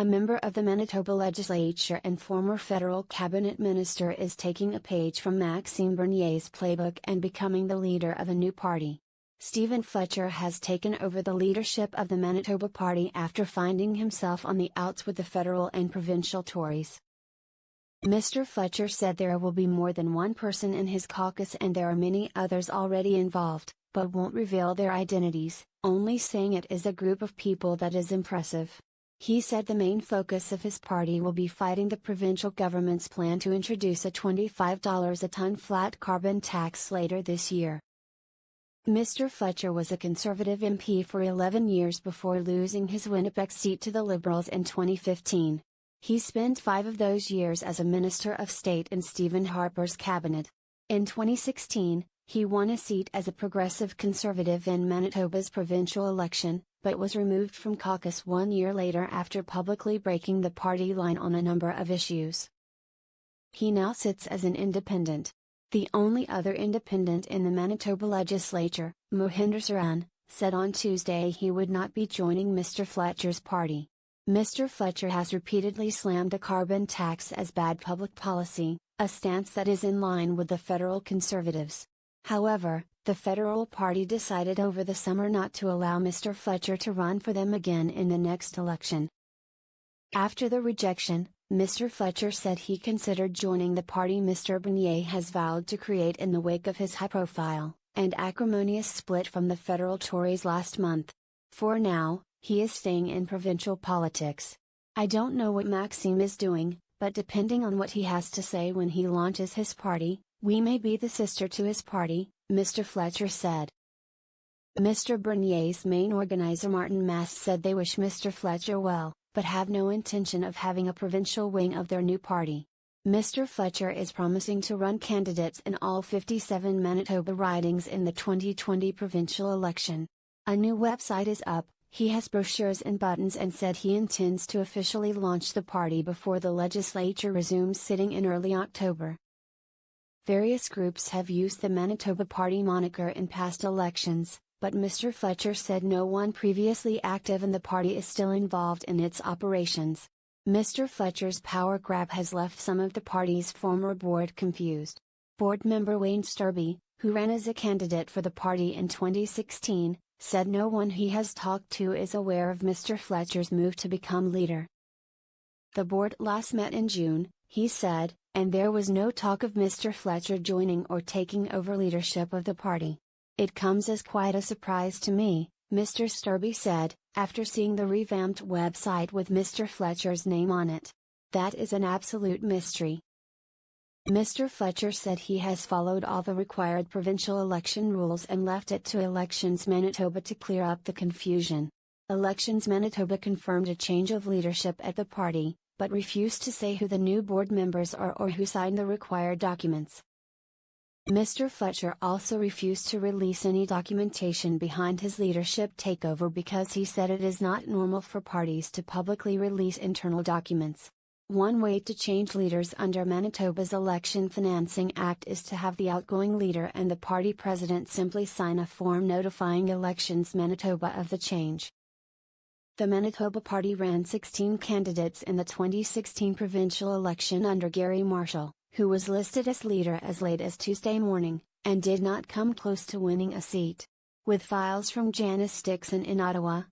A member of the Manitoba Legislature and former federal cabinet minister is taking a page from Maxime Bernier's playbook and becoming the leader of a new party. Stephen Fletcher has taken over the leadership of the Manitoba Party after finding himself on the outs with the federal and provincial Tories. Mr. Fletcher said there will be more than one person in his caucus and there are many others already involved, but won't reveal their identities, only saying it is a group of people that is impressive. He said the main focus of his party will be fighting the provincial government's plan to introduce a $25 a ton flat carbon tax later this year. Mr. Fletcher was a Conservative MP for 11 years before losing his Winnipeg seat to the Liberals in 2015. He spent 5 of those years as a Minister of State in Stephen Harper's cabinet. In 2016, he won a seat as a Progressive Conservative in Manitoba's provincial election, but was removed from caucus 1 year later after publicly breaking the party line on a number of issues. He now sits as an independent. The only other independent in the Manitoba Legislature, Mohinder Saran, said on Tuesday he would not be joining Mr. Fletcher's party. Mr. Fletcher has repeatedly slammed the carbon tax as bad public policy, a stance that is in line with the federal Conservatives. However, the federal party decided over the summer not to allow Mr. Fletcher to run for them again in the next election. After the rejection, Mr. Fletcher said he considered joining the party Mr. Bernier has vowed to create in the wake of his high-profile and acrimonious split from the federal Tories last month. For now, he is staying in provincial politics. I don't know what Maxime is doing, but depending on what he has to say when he launches his party, we may be the sister to his party, Mr. Fletcher said. Mr. Bernier's main organizer Martin Mast said they wish Mr. Fletcher well, but have no intention of having a provincial wing of their new party. Mr. Fletcher is promising to run candidates in all 57 Manitoba ridings in the 2020 provincial election. A new website is up, he has brochures and buttons and said he intends to officially launch the party before the legislature resumes sitting in early October. Various groups have used the Manitoba Party moniker in past elections, but Mr. Fletcher said no one previously active in the party is still involved in its operations. Mr. Fletcher's power grab has left some of the party's former board confused. Board member Wayne Sturby, who ran as a candidate for the party in 2016, said no one he has talked to is aware of Mr. Fletcher's move to become leader. The board last met in June, he said, and there was no talk of Mr. Fletcher joining or taking over leadership of the party. It comes as quite a surprise to me, Mr. Sturby said, after seeing the revamped website with Mr. Fletcher's name on it. That is an absolute mystery. Mr. Fletcher said he has followed all the required provincial election rules and left it to Elections Manitoba to clear up the confusion. Elections Manitoba confirmed a change of leadership at the party, but refused to say who the new board members are or who signed the required documents. Mr. Fletcher also refused to release any documentation behind his leadership takeover because he said it is not normal for parties to publicly release internal documents. One way to change leaders under Manitoba's Election Financing Act is to have the outgoing leader and the party president simply sign a form notifying Elections Manitoba of the change. The Manitoba Party ran 16 candidates in the 2016 provincial election under Gary Marshall, who was listed as leader as late as Tuesday morning, and did not come close to winning a seat. With files from Janice Dixon in Ottawa,